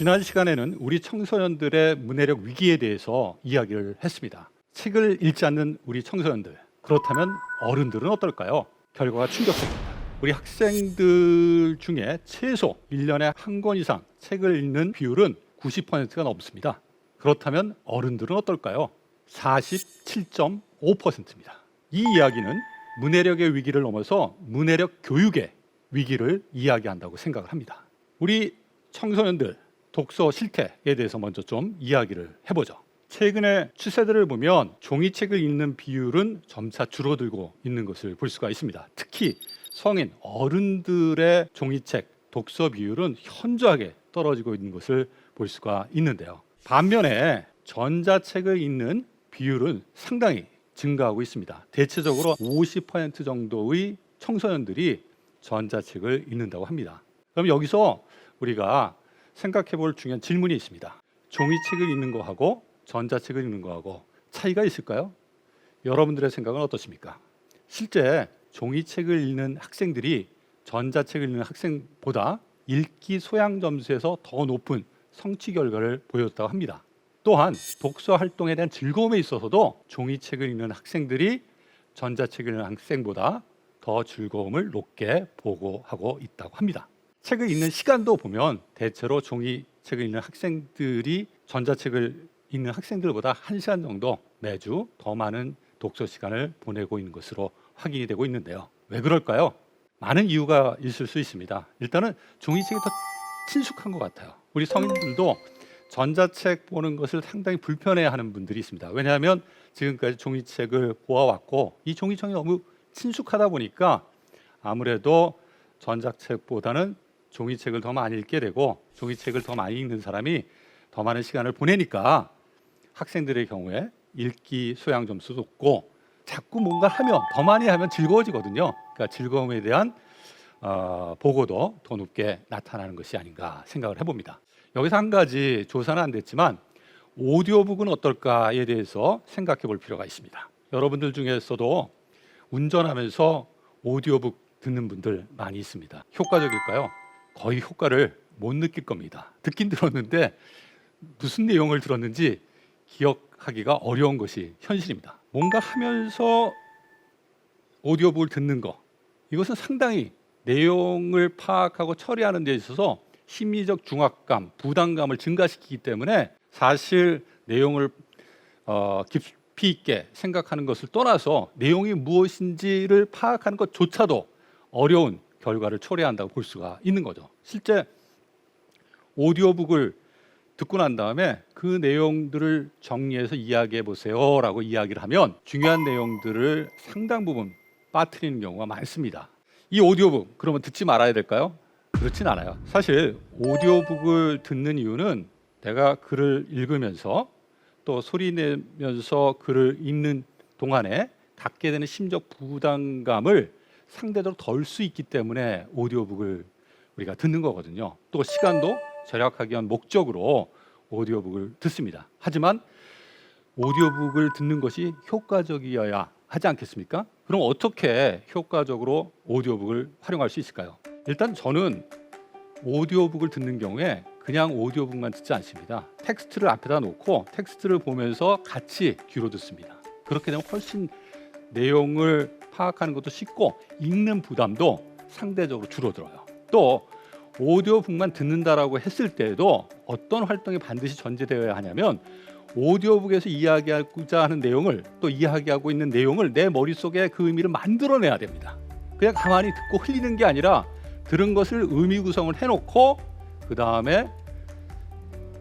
지난 시간에는 우리 청소년들의 문해력 위기에 대해서 이야기를 했습니다. 책을 읽지 않는 우리 청소년들, 그렇다면 어른들은 어떨까요? 결과가 충격적입니다. 우리 학생들 중에 최소 1년에 한 권 이상 책을 읽는 비율은 90%가 넘습니다. 그렇다면 어른들은 어떨까요? 47.5%입니다. 이 이야기는 문해력의 위기를 넘어서 문해력 교육의 위기를 이야기한다고 생각을 합니다. 우리 청소년들 독서 실태에 대해서 먼저 좀 이야기를 해보죠. 최근의 추세들을 보면 종이책을 읽는 비율은 점차 줄어들고 있는 것을 볼 수가 있습니다. 특히 성인, 어른들의 종이책 독서 비율은 현저하게 떨어지고 있는 것을 볼 수가 있는데요. 반면에 전자책을 읽는 비율은 상당히 증가하고 있습니다. 대체적으로 50% 정도의 청소년들이 전자책을 읽는다고 합니다. 그럼 여기서 우리가 생각해 볼 중요한 질문이 있습니다. 종이책을 읽는 거하고 전자책을 읽는 거하고 차이가 있을까요? 여러분들의 생각은 어떠십니까? 실제 종이책을 읽는 학생들이 전자책을 읽는 학생보다 읽기 소양 점수에서 더 높은 성취 결과를 보였다고 합니다. 또한 독서 활동에 대한 즐거움에 있어서도 종이책을 읽는 학생들이 전자책을 읽는 학생보다 더 즐거움을 높게 보고하고 있다고 합니다. 책을 읽는 시간도 보면 대체로 종이책을 읽는 학생들이 전자책을 읽는 학생들보다 1시간 정도 매주 더 많은 독서 시간을 보내고 있는 것으로 확인이 되고 있는데요. 왜 그럴까요? 많은 이유가 있을 수 있습니다. 일단은 종이책이 더 친숙한 것 같아요. 우리 성인들도 전자책 보는 것을 상당히 불편해하는 분들이 있습니다. 왜냐하면 지금까지 종이책을 보아왔고 이 종이책이 너무 친숙하다 보니까 아무래도 전자책보다는 종이책을 더 많이 읽게 되고 종이책을 더 많이 읽는 사람이 더 많은 시간을 보내니까 학생들의 경우에 읽기 소양 점수도 높고 자꾸 뭔가 하면 더 많이 하면 즐거워지거든요. 그러니까 즐거움에 대한 보고도 더 높게 나타나는 것이 아닌가 생각을 해봅니다. 여기서 한 가지 조사는 안 됐지만 오디오북은 어떨까에 대해서 생각해 볼 필요가 있습니다. 여러분들 중에서도 운전하면서 오디오북 듣는 분들 많이 있습니다. 효과적일까요? 거의 효과를 못 느낄 겁니다. 듣긴 들었는데 무슨 내용을 들었는지 기억하기가 어려운 것이 현실입니다. 뭔가 하면서 오디오북을 듣는 거, 이것은 상당히 내용을 파악하고 처리하는 데 있어서 심리적 중압감, 부담감을 증가시키기 때문에 사실 내용을 깊이 있게 생각하는 것을 떠나서 내용이 무엇인지를 파악하는 것조차도 어려운 결과를 초래한다고 볼 수가 있는 거죠. 실제 오디오북을 듣고 난 다음에 그 내용들을 정리해서 이야기해 보세요라고 이야기를 하면 중요한 내용들을 상당 부분 빠뜨리는 경우가 많습니다. 이 오디오북 그러면 듣지 말아야 될까요? 그렇진 않아요. 사실 오디오북을 듣는 이유는 내가 글을 읽으면서 또 소리 내면서 글을 읽는 동안에 갖게 되는 심적 부담감을 상대적으로 덜 수 있기 때문에 오디오북을 우리가 듣는 거거든요. 또 시간도 절약하기 위한 목적으로 오디오북을 듣습니다. 하지만 오디오북을 듣는 것이 효과적이어야 하지 않겠습니까? 그럼 어떻게 효과적으로 오디오북을 활용할 수 있을까요? 일단 저는 오디오북을 듣는 경우에 그냥 오디오북만 듣지 않습니다. 텍스트를 앞에다 놓고 텍스트를 보면서 같이 귀로 듣습니다. 그렇게 되면 훨씬 내용을 파악하는 것도 쉽고 읽는 부담도 상대적으로 줄어들어요. 또 오디오북만 듣는다라고 했을 때에도 어떤 활동이 반드시 전제되어야 하냐면 오디오북에서 이야기하고자 하는 내용을 또 이야기하고 있는 내용을 내 머릿속에 그 의미를 만들어내야 됩니다. 그냥 가만히 듣고 흘리는 게 아니라 들은 것을 의미 구성을 해놓고 그 다음에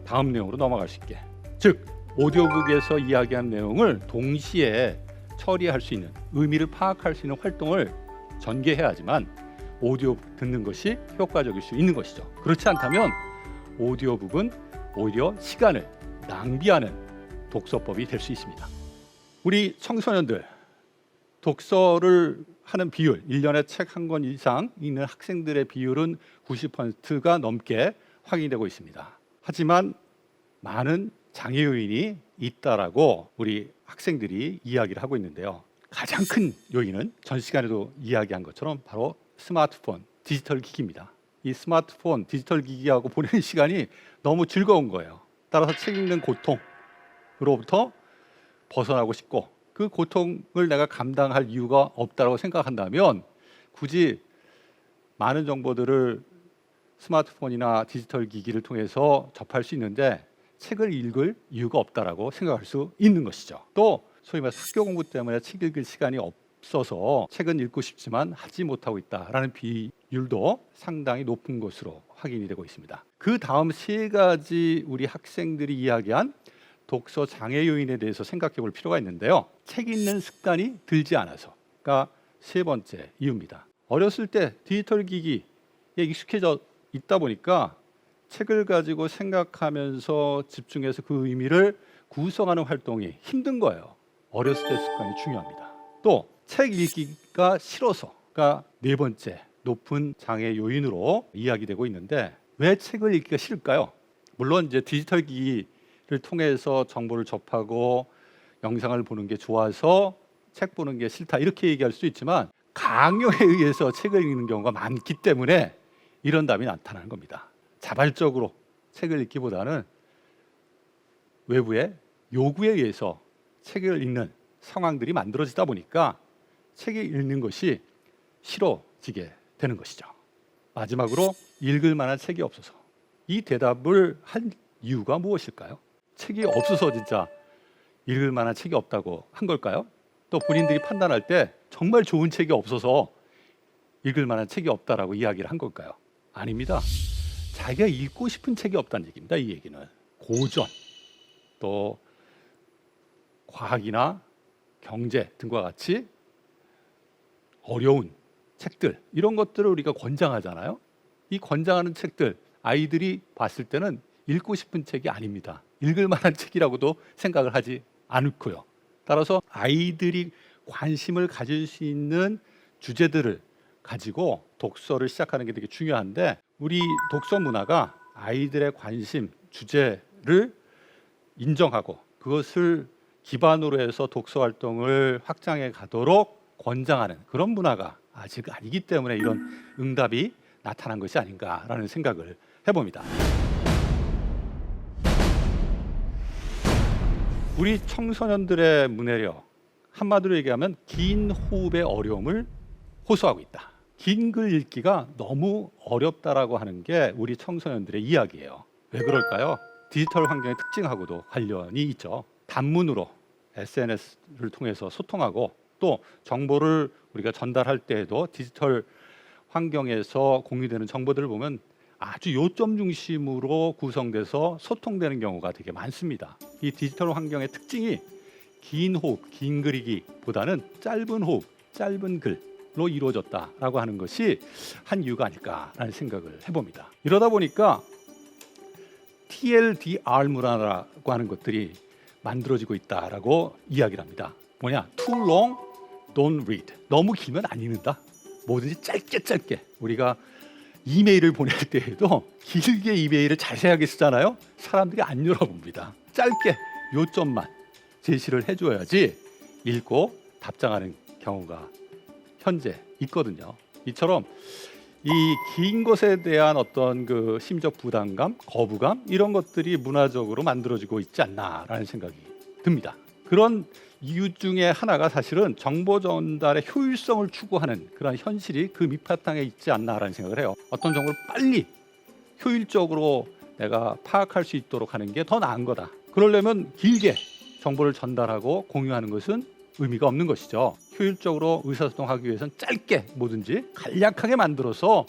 다음 내용으로 넘어갈 수 있게, 즉 오디오북에서 이야기한 내용을 동시에 처리할 수 있는, 의미를 파악할 수 있는 활동을 전개해야지만 오디오북 듣는 것이 효과적일 수 있는 것이죠. 그렇지 않다면 오디오북은 오히려 시간을 낭비하는 독서법이 될 수 있습니다. 우리 청소년들 독서를 하는 비율, 1년에 책 한 권 이상 읽는 학생들의 비율은 90%가 넘게 확인되고 있습니다. 하지만 많은 장애 요인이 있다라고 우리 학생들이 이야기를 하고 있는데요. 가장 큰 요인은 전 시간에도 이야기한 것처럼 바로 스마트폰, 디지털 기기입니다. 이 스마트폰, 디지털 기기하고 보내는 시간이 너무 즐거운 거예요. 따라서 책 읽는 고통으로부터 벗어나고 싶고 그 고통을 내가 감당할 이유가 없다고 생각한다면 굳이 많은 정보들을 스마트폰이나 디지털 기기를 통해서 접할 수 있는데 책을 읽을 이유가 없다라고 생각할 수 있는 것이죠. 또 소위 말해서 학교 공부 때문에 책 읽을 시간이 없어서 책은 읽고 싶지만 하지 못하고 있다라는 비율도 상당히 높은 것으로 확인이 되고 있습니다. 그 다음 세 가지 우리 학생들이 이야기한 독서 장애 요인에 대해서 생각해 볼 필요가 있는데요. 책 읽는 습관이 들지 않아서가 세 번째 이유입니다. 어렸을 때 디지털 기기에 익숙해져 있다 보니까 책을 가지고 생각하면서 집중해서 그 의미를 구성하는 활동이 힘든 거예요. 어렸을 때 습관이 중요합니다. 또 책 읽기가 싫어서가 네 번째 높은 장애 요인으로 이야기되고 있는데 왜 책을 읽기가 싫을까요? 물론 이제 디지털 기기를 통해서 정보를 접하고 영상을 보는 게 좋아서 책 보는 게 싫다 이렇게 얘기할 수 있지만 강요에 의해서 책을 읽는 경우가 많기 때문에 이런 답이 나타나는 겁니다. 자발적으로 책을 읽기보다는 외부의 요구에 의해서 책을 읽는 상황들이 만들어지다 보니까 책을 읽는 것이 싫어지게 되는 것이죠. 마지막으로 읽을 만한 책이 없어서 이 대답을 한 이유가 무엇일까요? 책이 없어서 진짜 읽을 만한 책이 없다고 한 걸까요? 또 본인들이 판단할 때 정말 좋은 책이 없어서 읽을 만한 책이 없다라고 이야기를 한 걸까요? 아닙니다. 자기가 읽고 싶은 책이 없다는 얘기입니다. 이 얘기는 고전, 또 과학이나 경제 등과 같이 어려운 책들 이런 것들을 우리가 권장하잖아요. 이 권장하는 책들 아이들이 봤을 때는 읽고 싶은 책이 아닙니다. 읽을 만한 책이라고도 생각을 하지 않고요. 따라서 아이들이 관심을 가질 수 있는 주제들을 가지고 독서를 시작하는 게 되게 중요한데 우리 독서 문화가 아이들의 관심, 주제를 인정하고 그것을 기반으로 해서 독서 활동을 확장해 가도록 권장하는 그런 문화가 아직 아니기 때문에 이런 응답이 나타난 것이 아닌가라는 생각을 해봅니다. 우리 청소년들의 문해력, 한마디로 얘기하면 긴 호흡의 어려움을 호소하고 있다. 긴 글 읽기가 너무 어렵다라고 하는 게 우리 청소년들의 이야기예요. 왜 그럴까요? 디지털 환경의 특징하고도 관련이 있죠. 단문으로 SNS를 통해서 소통하고 또 정보를 우리가 전달할 때에도 디지털 환경에서 공유되는 정보들을 보면 아주 요점 중심으로 구성돼서 소통되는 경우가 되게 많습니다. 이 디지털 환경의 특징이 긴 호흡, 긴 글이기보다는 짧은 호흡, 짧은 글로 이루어졌다라고 하는 것이 한 이유가 아닐까라는 생각을 해봅니다. 이러다 보니까 TLDR 문화라고 하는 것들이 만들어지고 있다라고 이야기를 합니다. 뭐냐? Too long, don't read. 너무 길면 안 읽는다. 뭐든지 짧게 우리가 이메일을 보낼 때에도 길게 이메일을 자세하게 쓰잖아요. 사람들이 안 열어봅니다. 짧게 요점만 제시를 해줘야지 읽고 답장하는 경우가 현재 있거든요. 이처럼 이 긴 것에 대한 어떤 그 심적 부담감, 거부감 이런 것들이 문화적으로 만들어지고 있지 않나라는 생각이 듭니다. 그런 이유 중에 하나가 사실은 정보 전달의 효율성을 추구하는 그런 현실이 그 밑바탕에 있지 않나라는 생각을 해요. 어떤 정보를 빨리 효율적으로 내가 파악할 수 있도록 하는 게 더 나은 거다. 그러려면 길게 정보를 전달하고 공유하는 것은 의미가 없는 것이죠. 효율적으로 의사소통하기 위해서는 짧게 뭐든지 간략하게 만들어서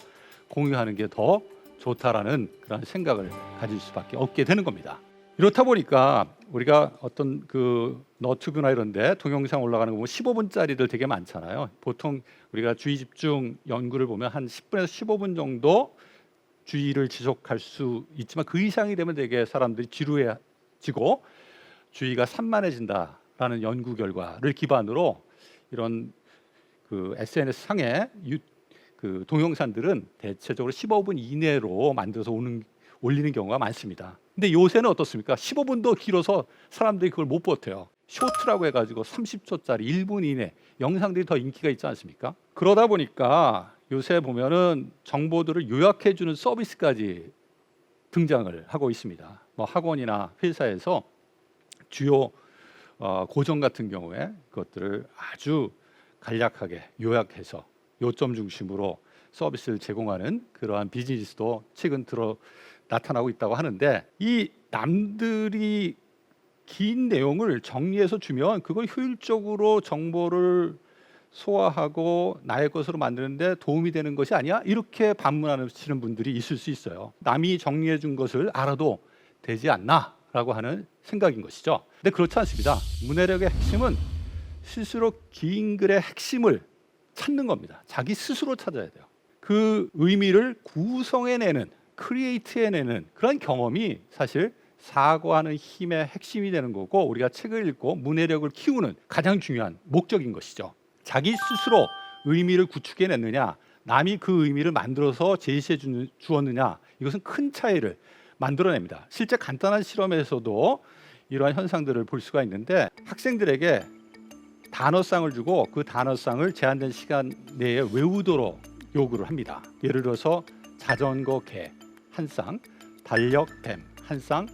공유하는 게 더 좋다라는 그런 생각을 가질 수밖에 없게 되는 겁니다. 이렇다 보니까 우리가 어떤 그 너튜브나 이런 데 동영상 올라가는 거 보면 15분짜리들 되게 많잖아요. 보통 우리가 주의 집중 연구를 보면 한 10분에서 15분 정도 주의를 지속할 수 있지만 그 이상이 되면 되게 사람들이 지루해지고 주의가 산만해진다라는 연구 결과를 기반으로 이런 그 SNS 상의 그 동영상들은 대체적으로 15분 이내로 만들어서 올리는 경우가 많습니다. 근데 요새는 어떻습니까? 15분도 길어서 사람들이 그걸 못 버텨요. 쇼트라고 해가지고 30초짜리 1분 이내 영상들이 더 인기가 있지 않습니까? 그러다 보니까 요새 보면은 정보들을 요약해주는 서비스까지 등장을 하고 있습니다. 뭐 학원이나 회사에서 주요 고정 같은 경우에 그것들을 아주 간략하게 요약해서 요점 중심으로 서비스를 제공하는 그러한 비즈니스도 최근 들어 나타나고 있다고 하는데, 이 남들이 긴 내용을 정리해서 주면 그걸 효율적으로 정보를 소화하고 나의 것으로 만드는데 도움이 되는 것이 아니야? 이렇게 반문하시는 분들이 있을 수 있어요. 남이 정리해 준 것을 알아도 되지 않나? 라고 하는 생각인 것이죠. 근데 그렇지 않습니다. 문해력의 핵심은 스스로 긴 글의 핵심을 찾는 겁니다. 자기 스스로 찾아야 돼요. 그 의미를 구성해내는, 크리에이트해내는 그런 경험이 사실 사고하는 힘의 핵심이 되는 거고, 우리가 책을 읽고 문해력을 키우는 가장 중요한 목적인 것이죠. 자기 스스로 의미를 구축해냈느냐, 남이 그 의미를 만들어서 제시해 주었느냐, 이것은 큰 차이를 만들어냅니다. 실제 간단한 실험에서도 이러한 현상들을 볼 수가 있는데, 학생들에게 단어쌍을 주고 그 단어쌍을 제한된 시간 내에 외우도록 요구를 합니다. 예를 들어서 자전거 개 한 쌍, 달력 뱀 한 쌍,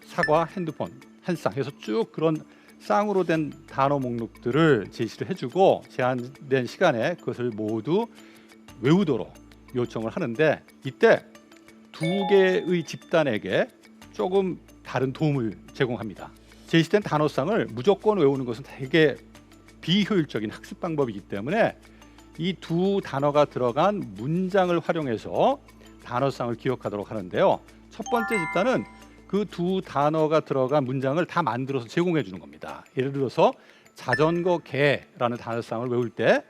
사과 핸드폰 한 쌍 해서 쭉 그런 쌍으로 된 단어 목록들을 제시를 해주고 제한된 시간에 그것을 모두 외우도록 요청을 하는데, 이때 두 개의 집단에게 조금 다른 도움을 제공합니다. 제시된 단어쌍을 무조건 외우는 것은 되게 비효율적인 학습 방법이기 때문에 이 두 단어가 들어간 문장을 활용해서 단어쌍을 기억하도록 하는데요. 첫 번째 집단은 그 두 단어가 들어간 문장을 다 만들어서 제공해 주는 겁니다. 예를 들어서 자전거 개라는 단어쌍을 외울 때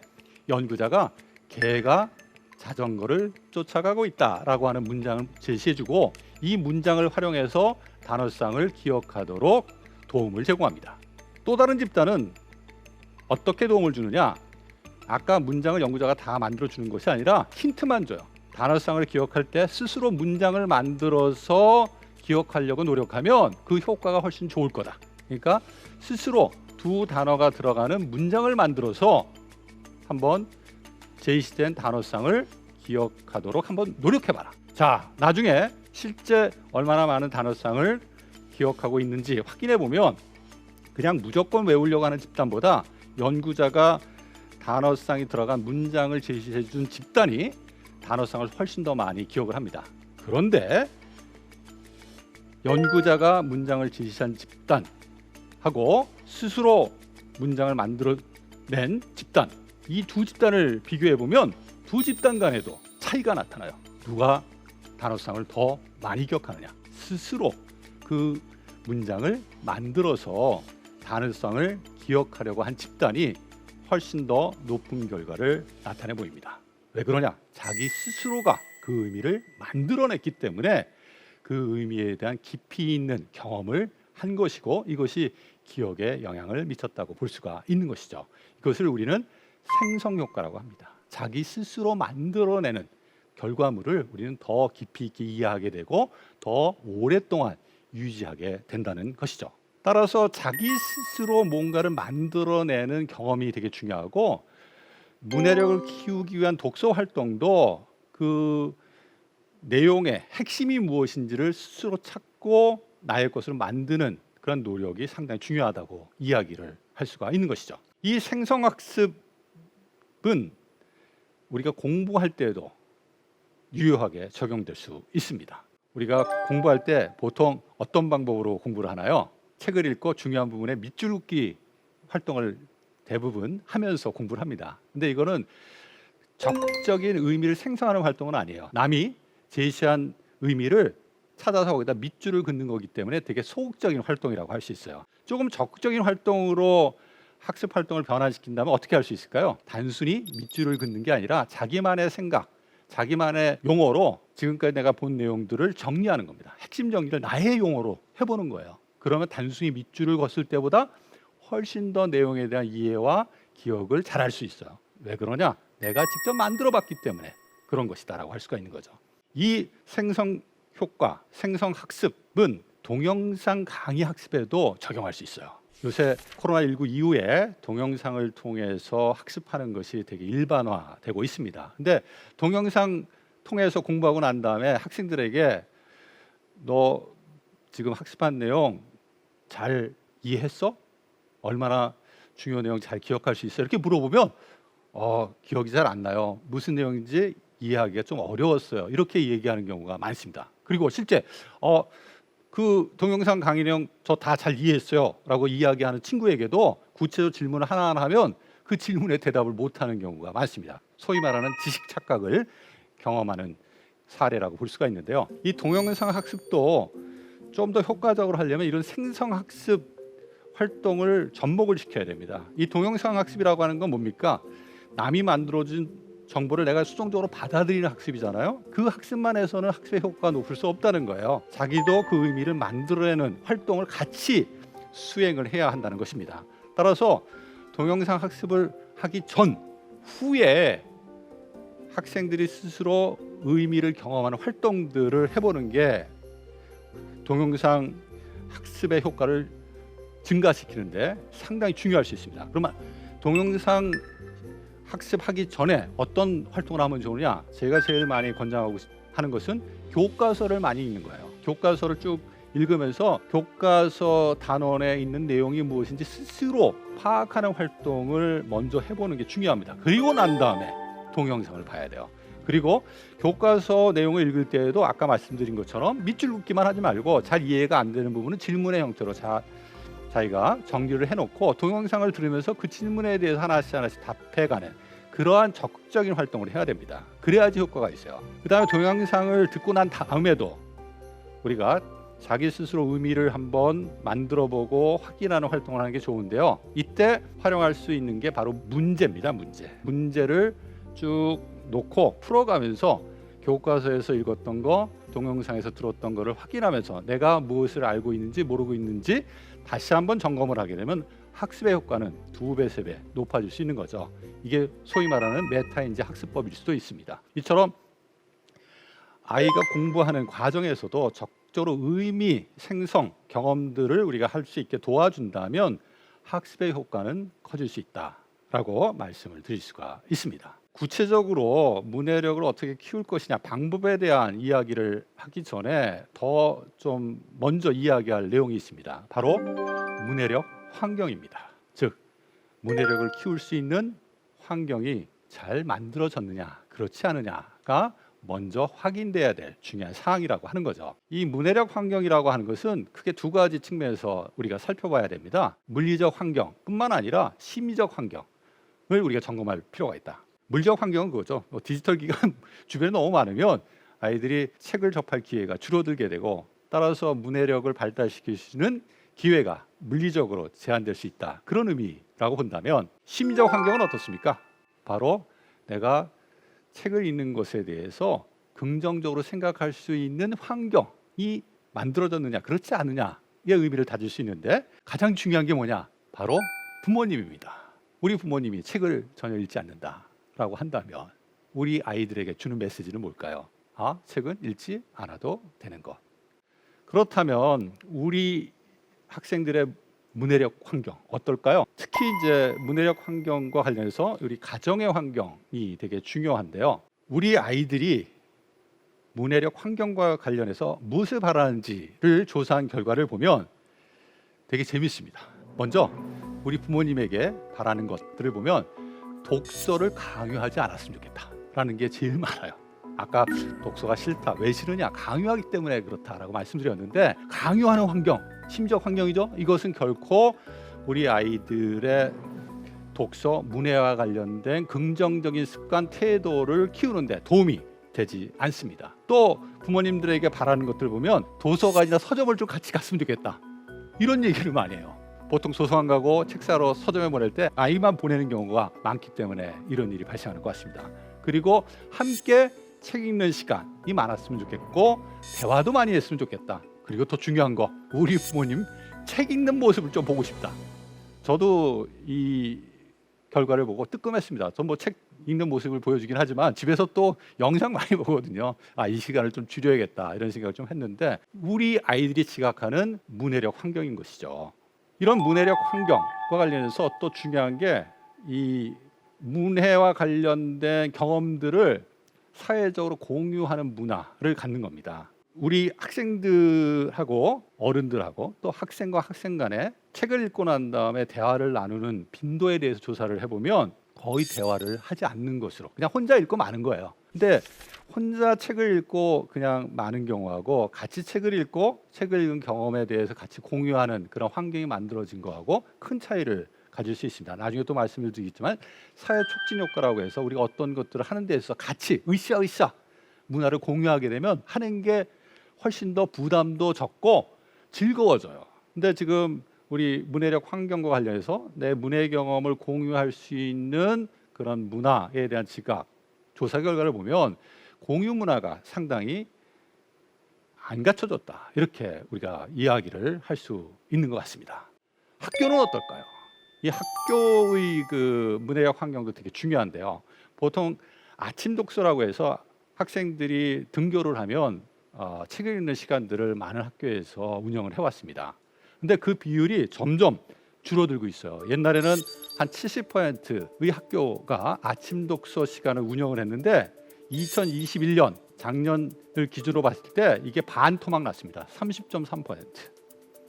연구자가 개가 자전거를 쫓아가고 있다라고 하는 문장을 제시해 주고, 이 문장을 활용해서 단어쌍을 기억하도록 도움을 제공합니다. 또 다른 집단은 어떻게 도움을 주느냐, 아까 문장을 연구자가 다 만들어 주는 것이 아니라 힌트만 줘요. 단어쌍을 기억할 때 스스로 문장을 만들어서 기억하려고 노력하면 그 효과가 훨씬 좋을 거다. 그러니까 스스로 두 단어가 들어가는 문장을 만들어서 한번 제시된 단어쌍을 기억하도록 한번 노력해봐라. 자, 나중에 실제 얼마나 많은 단어쌍을 기억하고 있는지 확인해 보면 그냥 무조건 외우려고 하는 집단보다 연구자가 단어쌍이 들어간 문장을 제시해 준 집단이 단어쌍을 훨씬 더 많이 기억을 합니다. 그런데 연구자가 문장을 제시한 집단하고 스스로 문장을 만들어낸 집단, 이 두 집단을 비교해 보면 두 집단 간에도 차이가 나타나요. 누가 단어쌍을 더 많이 기억하느냐, 스스로 그 문장을 만들어서 단어쌍을 기억하려고 한 집단이 훨씬 더 높은 결과를 나타내 보입니다. 왜 그러냐? 자기 스스로가 그 의미를 만들어냈기 때문에 그 의미에 대한 깊이 있는 경험을 한 것이고, 이것이 기억에 영향을 미쳤다고 볼 수가 있는 것이죠. 이것을 우리는 생성효과라고 합니다. 자기 스스로 만들어내는 결과물을 우리는 더 깊이 있게 이해하게 되고 더 오랫동안 유지하게 된다는 것이죠. 따라서 자기 스스로 뭔가를 만들어내는 경험이 되게 중요하고, 문해력을 키우기 위한 독서 활동도 그 내용의 핵심이 무엇인지를 스스로 찾고 나의 것을 만드는 그런 노력이 상당히 중요하다고 이야기를 할 수가 있는 것이죠. 이 생성학습은 우리가 공부할 때에도 유효하게 적용될 수 있습니다. 우리가 공부할 때 보통 어떤 방법으로 공부를 하나요? 책을 읽고 중요한 부분에 밑줄 긋기 활동을 대부분 하면서 공부를 합니다. 근데 이거는 적극적인 의미를 생성하는 활동은 아니에요. 남이 제시한 의미를 찾아서 거기다 밑줄을 긋는 거기 때문에 되게 소극적인 활동이라고 할 수 있어요. 조금 적극적인 활동으로 학습 활동을 변화시킨다면 어떻게 할 수 있을까요? 단순히 밑줄을 긋는 게 아니라 자기만의 생각, 자기만의 용어로 지금까지 내가 본 내용들을 정리하는 겁니다. 핵심 정리를 나의 용어로 해보는 거예요. 그러면 단순히 밑줄을 걷을 때보다 훨씬 더 내용에 대한 이해와 기억을 잘할 수 있어요. 왜 그러냐? 내가 직접 만들어 봤기 때문에 그런 것이다라고 할 수가 있는 거죠. 이 생성 효과, 생성 학습은 동영상 강의 학습에도 적용할 수 있어요. 요새 코로나19 이후에 동영상을 통해서 학습하는 것이 되게 일반화되고 있습니다. 근데 동영상 통해서 공부하고 난 다음에 학생들에게 너 지금 학습한 내용 잘 이해했어? 얼마나 중요한 내용 잘 기억할 수 있어? 이렇게 물어보면 기억이 잘 안 나요. 무슨 내용인지 이해하기가 좀 어려웠어요. 이렇게 얘기하는 경우가 많습니다. 그리고 실제 그 동영상 강의 내용 저 다 잘 이해했어요 라고 이야기하는 친구에게도 구체적으로 질문을 하나하나 하면 그 질문에 대답을 못하는 경우가 많습니다. 소위 말하는 지식 착각을 경험하는 사례라고 볼 수가 있는데요. 이 동영상 학습도 좀 더 효과적으로 하려면 이런 생성학습 활동을 접목을 시켜야 됩니다. 이 동영상 학습이라고 하는 건 뭡니까? 남이 만들어준 정보를 내가 수동적으로 받아들이는 학습이잖아요. 그 학습만 해서는 학습의 효과가 높을 수 없다는 거예요. 자기도 그 의미를 만들어내는 활동을 같이 수행을 해야 한다는 것입니다. 따라서 동영상 학습을 하기 전, 후에 학생들이 스스로 의미를 경험하는 활동들을 해보는 게 동영상 학습의 효과를 증가시키는데 상당히 중요할 수 있습니다. 그러면 동영상 학습하기 전에 어떤 활동을 하면 좋으냐? 제가 제일 많이 권장하고 하는 것은 교과서를 많이 읽는 거예요. 교과서를 쭉 읽으면서 교과서 단원에 있는 내용이 무엇인지 스스로 파악하는 활동을 먼저 해보는 게 중요합니다. 그리고 난 다음에 동영상을 봐야 돼요. 그리고 교과서 내용을 읽을 때에도 아까 말씀드린 것처럼 밑줄 긋기만 하지 말고 잘 이해가 안 되는 부분은 질문의 형태로 자기가 정리를 해놓고 동영상을 들으면서 그 질문에 대해서 하나씩 답해가는 그러한 적극적인 활동을 해야 됩니다. 그래야지 효과가 있어요. 그 다음에 동영상을 듣고 난 다음에도 우리가 자기 스스로 의미를 한번 만들어보고 확인하는 활동을 하는 게 좋은데요. 이때 활용할 수 있는 게 바로 문제입니다. 문제를 쭉 놓고 풀어가면서 교과서에서 읽었던 거, 동영상에서 들었던 거를 확인하면서 내가 무엇을 알고 있는지 모르고 있는지 다시 한번 점검을 하게 되면 학습의 효과는 2배, 3배 높아질 수 있는 거죠. 이게 소위 말하는 메타인지 학습법일 수도 있습니다. 이처럼 아이가 공부하는 과정에서도 적극적으로 의미 생성 경험들을 우리가 할 수 있게 도와준다면 학습의 효과는 커질 수 있다라고 말씀을 드릴 수가 있습니다. 구체적으로 문해력을 어떻게 키울 것이냐 방법에 대한 이야기를 하기 전에 더 좀 먼저 이야기할 내용이 있습니다. 바로 문해력 환경입니다. 즉 문해력을 키울 수 있는 환경이 잘 만들어졌느냐 그렇지 않느냐가 먼저 확인돼야 될 중요한 사항이라고 하는 거죠. 이 문해력 환경이라고 하는 것은 크게 두 가지 측면에서 우리가 살펴봐야 됩니다. 물리적 환경뿐만 아니라 심리적 환경을 우리가 점검할 필요가 있다. 물리적 환경은 그거죠. 디지털 기기가 주변에 너무 많으면 아이들이 책을 접할 기회가 줄어들게 되고 따라서 문해력을 발달시킬 수 있는 기회가 물리적으로 제한될 수 있다. 그런 의미라고 본다면 심리적 환경은 어떻습니까? 바로 내가 책을 읽는 것에 대해서 긍정적으로 생각할 수 있는 환경이 만들어졌느냐 그렇지 않느냐의 의미를 다질 수 있는데 가장 중요한 게 뭐냐? 바로 부모님입니다. 우리 부모님이 책을 전혀 읽지 않는다라고 한다면 우리 아이들에게 주는 메시지는 뭘까요? 책은 읽지 않아도 되는 것. 그렇다면 우리 학생들의 문해력 환경 어떨까요? 특히 이제 문해력 환경과 관련해서 우리 가정의 환경이 되게 중요한데요. 우리 아이들이 문해력 환경과 관련해서 무엇을 바라는지를 조사한 결과를 보면 되게 재밌습니다. 먼저 우리 부모님에게 바라는 것들을 보면 독서를 강요하지 않았으면 좋겠다라는 게 제일 많아요. 아까 독서가 싫다, 왜 싫으냐, 강요하기 때문에 그렇다라고 말씀드렸는데 강요하는 환경, 심리적 환경이죠. 이것은 결코 우리 아이들의 독서, 문해와 관련된 긍정적인 습관, 태도를 키우는데 도움이 되지 않습니다. 또 부모님들에게 바라는 것들 보면 도서관이나 서점을 좀 같이 갔으면 좋겠다. 이런 얘기를 많이 해요. 보통 도서관 가고 책 사러 서점에 보낼 때 아이만 보내는 경우가 많기 때문에 이런 일이 발생하는 것 같습니다. 그리고 함께 책 읽는 시간이 많았으면 좋겠고 대화도 많이 했으면 좋겠다. 그리고 더 중요한 거 우리 부모님 책 읽는 모습을 좀 보고 싶다. 저도 이 결과를 보고 뜨끔했습니다. 전 뭐 책 읽는 모습을 보여주긴 하지만 집에서 또 영상 많이 보거든요. 이 시간을 좀 줄여야겠다 이런 생각을 좀 했는데 우리 아이들이 지각하는 문해력 환경인 것이죠. 이런 문해력 환경과 관련해서 또 중요한 게 이 문해와 관련된 경험들을 사회적으로 공유하는 문화를 갖는 겁니다. 우리 학생들하고 어른들하고 또 학생과 학생 간에 책을 읽고 난 다음에 대화를 나누는 빈도에 대해서 조사를 해보면 거의 대화를 하지 않는 것으로 그냥 혼자 읽고 마는 거예요. 근데 혼자 책을 읽고 그냥 마는 경우하고 같이 책을 읽고 책을 읽은 경험에 대해서 같이 공유하는 그런 환경이 만들어진 거하고 큰 차이를 가질 수 있습니다. 나중에 또 말씀을 드리겠지만 사회 촉진 효과라고 해서 우리가 어떤 것들을 하는 데 있어서 같이 으쌰으쌰 문화를 공유하게 되면 하는 게 훨씬 더 부담도 적고 즐거워져요. 근데 지금 우리 문해력 환경과 관련해서 내 문해 경험을 공유할 수 있는 그런 문화에 대한 지각 조사 결과를 보면 공유 문화가 상당히 안 갖춰졌다, 이렇게 우리가 이야기를 할 수 있는 것 같습니다. 학교는 어떨까요? 이 학교의 그 문해력 환경도 되게 중요한데요. 보통 아침 독서라고 해서 학생들이 등교를 하면 책을 읽는 시간들을 많은 학교에서 운영을 해왔습니다. 근데 그 비율이 점점 줄어들고 있어요. 옛날에는 한 70%의 학교가 아침 독서 시간을 운영을 했는데 2021년 작년을 기준으로 봤을 때 이게 반토막 났습니다. 30.3%.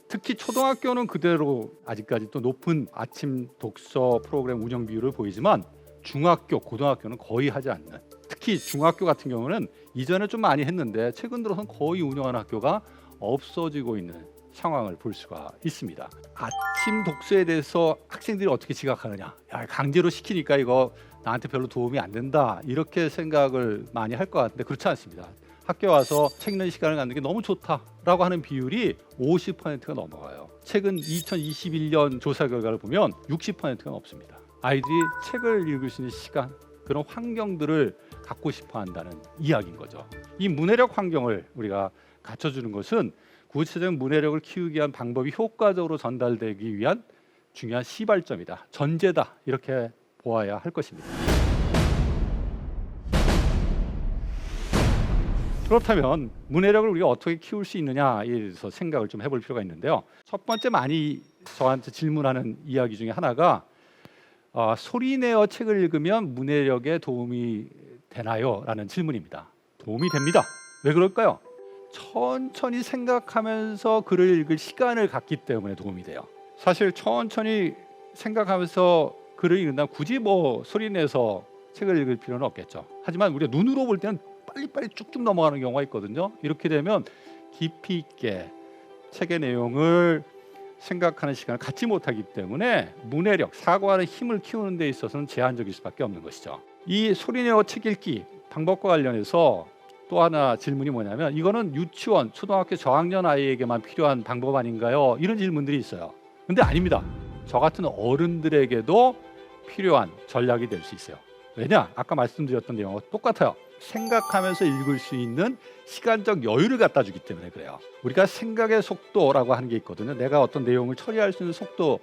특히 초등학교는 그대로 아직까지 또 높은 아침 독서 프로그램 운영 비율을 보이지만 중학교, 고등학교는 거의 하지 않는, 특히 중학교 같은 경우는 이전에 좀 많이 했는데 최근 들어서는 거의 운영하는 학교가 없어지고 있는 상황을 볼 수가 있습니다. 아침 독서에 대해서 학생들이 어떻게 지각하느냐, 야, 강제로 시키니까 이거 나한테 별로 도움이 안 된다, 이렇게 생각을 많이 할 것 같은데 그렇지 않습니다. 학교 와서 책 읽는 시간을 갖는 게 너무 좋다라고 하는 비율이 50%가 넘어가요. 최근 2021년 조사 결과를 보면 60%가 넘습니다. 아이들이 책을 읽을 수 있는 시간, 그런 환경들을 갖고 싶어 한다는 이야기인 거죠. 이 문해력 환경을 우리가 갖춰주는 것은 구체적인 문해력을 키우기 위한 방법이 효과적으로 전달되기 위한 중요한 시발점이다, 전제다, 이렇게 보아야 할 것입니다. 그렇다면 문해력을 우리가 어떻게 키울 수 있느냐에 대해서 생각을 좀 해볼 필요가 있는데요. 첫 번째 많이 저한테 질문하는 이야기 중에 하나가 소리 내어 책을 읽으면 문해력에 도움이 되나요? 라는 질문입니다. 도움이 됩니다. 왜 그럴까요? 천천히 생각하면서 글을 읽을 시간을 갖기 때문에 도움이 돼요. 사실 천천히 생각하면서 글을 읽는다면 굳이 소리 내서 책을 읽을 필요는 없겠죠. 하지만 우리가 눈으로 볼 때는 빨리빨리 쭉쭉 넘어가는 경우가 있거든요. 이렇게 되면 깊이 있게 책의 내용을 생각하는 시간을 갖지 못하기 때문에 문해력, 사고하는 힘을 키우는 데 있어서는 제한적일 수밖에 없는 것이죠. 이 소리내어 책 읽기 방법과 관련해서 또 하나 질문이 뭐냐면, 이거는 유치원, 초등학교 저학년 아이에게만 필요한 방법 아닌가요? 이런 질문들이 있어요. 근데 아닙니다. 저 같은 어른들에게도 필요한 전략이 될 수 있어요. 왜냐? 아까 말씀드렸던 내용과 똑같아요. 생각하면서 읽을 수 있는 시간적 여유를 갖다 주기 때문에 그래요. 우리가 생각의 속도라고 하는 게 있거든요. 내가 어떤 내용을 처리할 수 있는 속도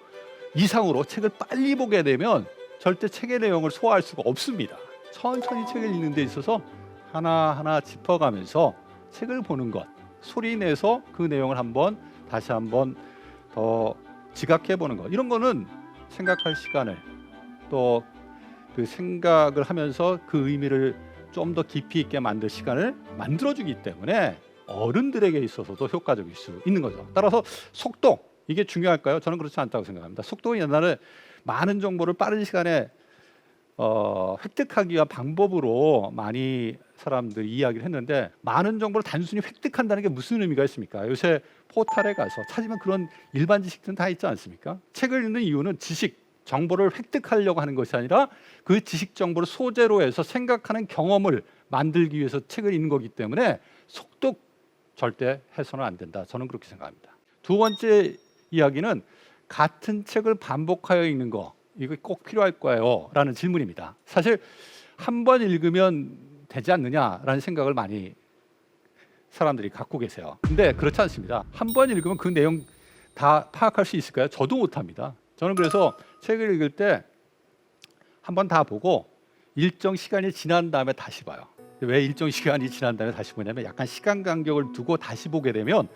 이상으로 책을 빨리 보게 되면 절대 책의 내용을 소화할 수가 없습니다. 천천히 책을 읽는 데 있어서 하나하나 짚어가면서 책을 보는 것, 소리 내서 그 내용을 다시 한번 더 지각해 보는 것, 이런 거는 생각할 시간을, 또 그 생각을 하면서 그 의미를 좀 더 깊이 있게 만들 시간을 만들어주기 때문에 어른들에게 있어서도 효과적일 수 있는 거죠. 따라서 속도, 이게 중요할까요? 저는 그렇지 않다고 생각합니다. 속도는 옛날에 많은 정보를 빠른 시간에 획득하기 위한 방법으로 많이 사람들이 이야기를 했는데, 많은 정보를 단순히 획득한다는 게 무슨 의미가 있습니까? 요새 포털에 가서 찾으면 그런 일반 지식들은 다 있지 않습니까? 책을 읽는 이유는 정보를 획득하려고 하는 것이 아니라 그 지식 정보를 소재로 해서 생각하는 경험을 만들기 위해서 책을 읽는 거기 때문에 속도 절대 해서는 안 된다, 저는 그렇게 생각합니다. 두 번째 이야기는 같은 책을 반복하여 읽는 거, 이거 꼭 필요할까요? 라는 질문입니다. 사실 한 번 읽으면 되지 않느냐라는 생각을 많이 사람들이 갖고 계세요. 근데 그렇지 않습니다. 한 번 읽으면 그 내용 다 파악할 수 있을까요? 저도 못합니다. 저는 그래서 책을 읽을 때 한 번 다 보고 일정 시간이 지난 다음에 다시 봐요. 왜 일정 시간이 지난 다음에 다시 보냐면, 약간 시간 간격을 두고 다시 보게 되면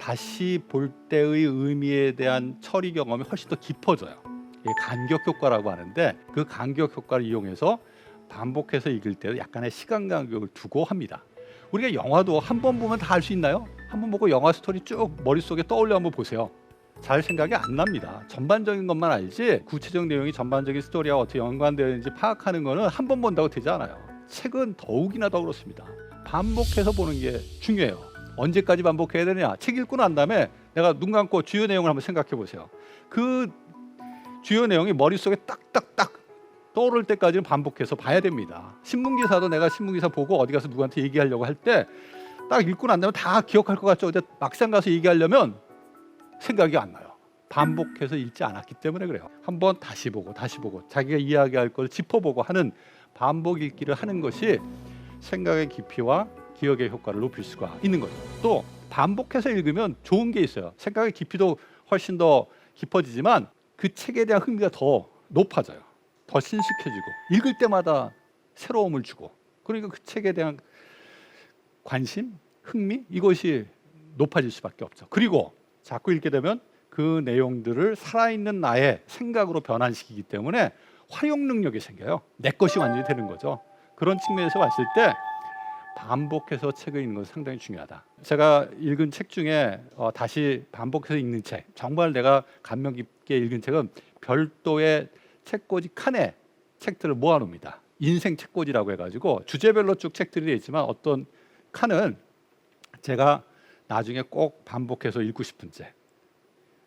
다시 볼 때의 의미에 대한 처리 경험이 훨씬 더 깊어져요. 이게 간격 효과라고 하는데 그 간격 효과를 이용해서 반복해서 읽을 때 약간의 시간 간격을 두고 합니다. 우리가 영화도 한 번 보면 다 알 수 있나요? 한 번 보고 영화 스토리 쭉 머릿속에 떠올려 한번 보세요. 잘 생각이 안 납니다. 전반적인 것만 알지 구체적 내용이 전반적인 스토리와 어떻게 연관되어 있는지 파악하는 거는 한 번 본다고 되지 않아요. 책은 더욱이나 더 그렇습니다. 반복해서 보는 게 중요해요. 언제까지 반복해야 되느냐? 책 읽고 난 다음에 내가 눈 감고 주요 내용을 한번 생각해 보세요. 그 주요 내용이 머릿속에 딱딱딱 떠오를 때까지는 반복해서 봐야 됩니다. 신문기사도 내가 신문기사 보고 어디 가서 누구한테 얘기하려고 할 때 딱 읽고 난 다음에 다 기억할 것 같죠? 근데 막상 가서 얘기하려면 생각이 안 나요. 반복해서 읽지 않았기 때문에 그래요. 한번 다시 보고 자기가 이야기할 걸 짚어보고 하는 반복 읽기를 하는 것이 생각의 깊이와 기억의 효과를 높일 수가 있는 거죠. 또 반복해서 읽으면 좋은 게 있어요. 생각의 깊이도 훨씬 더 깊어지지만 그 책에 대한 흥미가 더 높아져요. 더 신식해지고 읽을 때마다 새로움을 주고 그러니까 그 책에 대한 관심, 흥미 이것이 높아질 수밖에 없죠. 그리고 자꾸 읽게 되면 그 내용들을 살아있는 나의 생각으로 변환시키기 때문에 활용 능력이 생겨요. 내 것이 완전히 되는 거죠. 그런 측면에서 봤을 때 반복해서 책을 읽는 것은 상당히 중요하다. 제가 읽은 책 중에 다시 반복해서 읽는 책, 정말 내가 감명 깊게 읽은 책은 별도의 책꽂이 칸에 책들을 모아놓습니다. 인생 책꽂이라고 해가지고 주제별로 쭉 책들이 되어 있지만 어떤 칸은 제가 나중에 꼭 반복해서 읽고 싶은 책,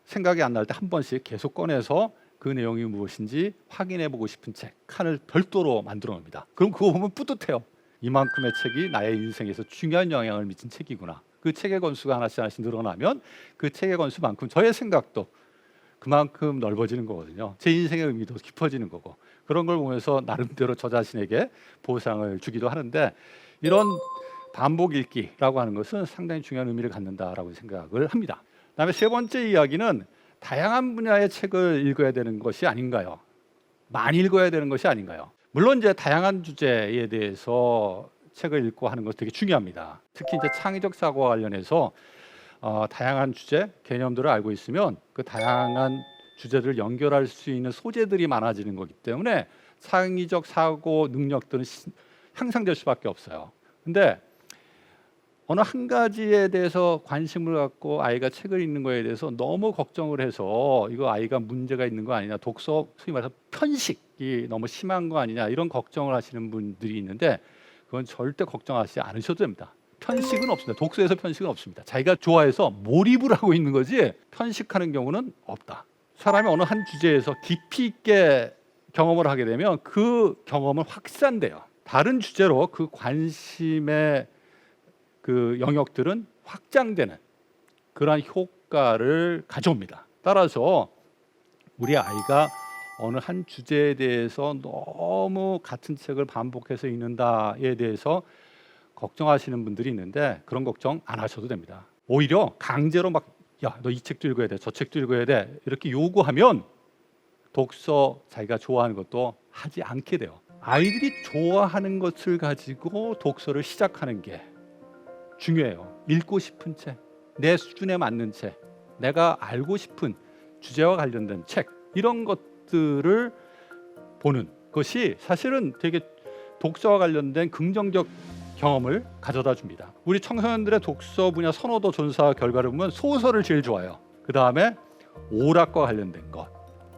생각이 안 날 때 한 번씩 계속 꺼내서 그 내용이 무엇인지 확인해 보고 싶은 책 칸을 별도로 만들어 놓습니다. 그럼 그거 보면 뿌듯해요. 이만큼의 책이 나의 인생에서 중요한 영향을 미친 책이구나. 그 책의 권수가 하나씩 늘어나면 그 책의 권수만큼 저의 생각도 그만큼 넓어지는 거거든요. 제 인생의 의미도 깊어지는 거고 그런 걸 보면서 나름대로 저 자신에게 보상을 주기도 하는데 이런 반복 읽기라고 하는 것은 상당히 중요한 의미를 갖는다라고 생각을 합니다. 그다음에 세 번째 이야기는 다양한 분야의 책을 읽어야 되는 것이 아닌가요? 많이 읽어야 되는 것이 아닌가요? 물론 이제 다양한 주제에 대해서 책을 읽고 하는 것 되게 중요합니다. 특히 이제 창의적 사고와 관련해서 다양한 주제, 개념들을 알고 있으면 그 다양한 주제를 연결할 수 있는 소재들이 많아지는 거기 때문에 창의적 사고 능력들은 향상될 수밖에 없어요. 근데 어느 한 가지에 대해서 관심을 갖고 아이가 책을 읽는 거에 대해서 너무 걱정을 해서 이거 아이가 문제가 있는 거 아니냐, 독서 소위 말해서 편식이 너무 심한 거 아니냐 이런 걱정을 하시는 분들이 있는데 그건 절대 걱정하지 않으셔도 됩니다. 편식은 없습니다. 독서에서 편식은 없습니다. 자기가 좋아해서 몰입을 하고 있는 거지 편식하는 경우는 없다. 사람이 어느 한 주제에서 깊이 있게 경험을 하게 되면 그 경험은 확산돼요. 다른 주제로 그 관심의 그 영역들은 확장되는 그러한 효과를 가져옵니다. 따라서 우리 아이가 어느 한 주제에 대해서 너무 같은 책을 반복해서 읽는다에 대해서 걱정하시는 분들이 있는데 그런 걱정 안 하셔도 됩니다. 오히려 강제로 막 야, 너 이 책도 읽어야 돼, 저 책도 읽어야 돼 이렇게 요구하면 독서 자기가 좋아하는 것도 하지 않게 돼요. 아이들이 좋아하는 것을 가지고 독서를 시작하는 게 중요해요. 읽고 싶은 책, 내 수준에 맞는 책, 내가 알고 싶은 주제와 관련된 책 이런 것들을 보는 것이 사실은 되게 독서와 관련된 긍정적 경험을 가져다 줍니다. 우리 청소년들의 독서 분야 선호도 조사 결과를 보면 소설을 제일 좋아해요. 그 다음에 오락과 관련된 것,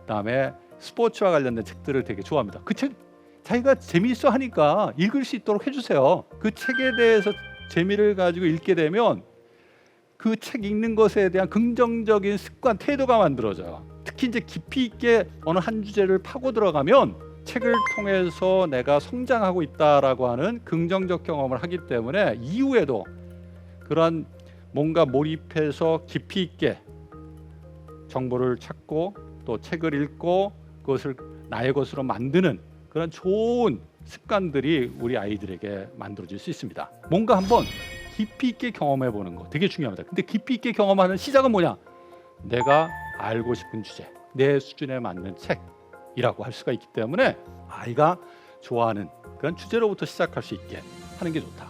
그 다음에 스포츠와 관련된 책들을 되게 좋아합니다. 그 책 자기가 재미있어 하니까 읽을 수 있도록 해주세요. 그 책에 대해서 재미를 가지고 읽게 되면 그 책 읽는 것에 대한 긍정적인 습관, 태도가 만들어져요. 특히 이제 깊이 있게 어느 한 주제를 파고 들어가면 책을 통해서 내가 성장하고 있다라고 하는 긍정적 경험을 하기 때문에 이후에도 그런 뭔가 몰입해서 깊이 있게 정보를 찾고 또 책을 읽고 그것을 나의 것으로 만드는 그런 좋은 습관들이 우리 아이들에게 만들어질 수 있습니다. 뭔가 한번 깊이 있게 경험해 보는 거 되게 중요합니다. 근데 깊이 있게 경험하는 시작은 뭐냐? 내가 알고 싶은 주제, 내 수준에 맞는 책이라고 할 수가 있기 때문에 아이가 좋아하는 그런 주제로부터 시작할 수 있게 하는 게 좋다.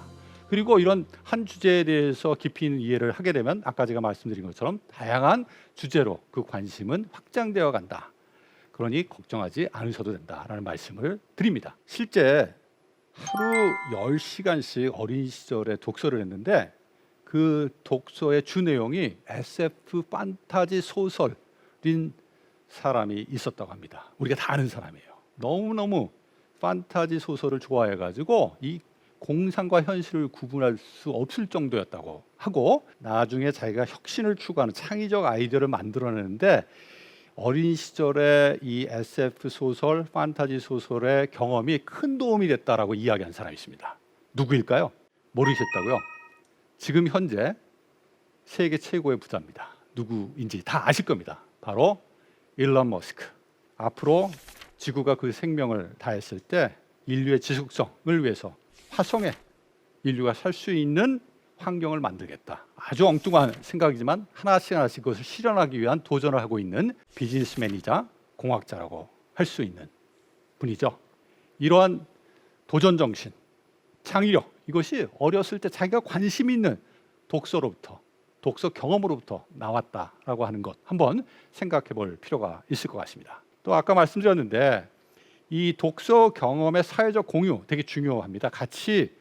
그리고 이런 한 주제에 대해서 깊이 있는 이해를 하게 되면 아까 제가 말씀드린 것처럼 다양한 주제로 그 관심은 확장되어 간다. 그러니 걱정하지 않으셔도 된다라는 말씀을 드립니다. 실제 하루 10시간씩 어린 시절에 독서를 했는데 그 독서의 주 내용이 SF 판타지 소설인 사람이 있었다고 합니다. 우리가 다 아는 사람이에요. 너무너무 판타지 소설을 좋아해가지고 이 공상과 현실을 구분할 수 없을 정도였다고 하고, 나중에 자기가 혁신을 추구하는 창의적 아이디어를 만들어내는데 어린 시절에 이 SF 소설, 판타지 소설의 경험이 큰 도움이 됐다라고 이야기한 사람이 있습니다. 누구일까요? 모르셨다고요? 지금 현재 세계 최고의 부자입니다. 누구인지 다 아실 겁니다. 바로 일론 머스크. 앞으로 지구가 그 생명을 다했을 때 인류의 지속성을 위해서 화성에 인류가 살 수 있는 환경을 만들겠다. 아주 엉뚱한 생각이지만 하나씩 그것을 실현하기 위한 도전을 하고 있는 비즈니스맨이자 공학자라고 할 수 있는 분이죠. 이러한 도전 정신, 창의력, 이것이 어렸을 때 자기가 관심 있는 독서로부터, 독서 경험으로부터 나왔다라고 하는 것 한번 생각해 볼 필요가 있을 것 같습니다. 또 아까 말씀드렸는데 이 독서 경험의 사회적 공유 되게 중요합니다. 같이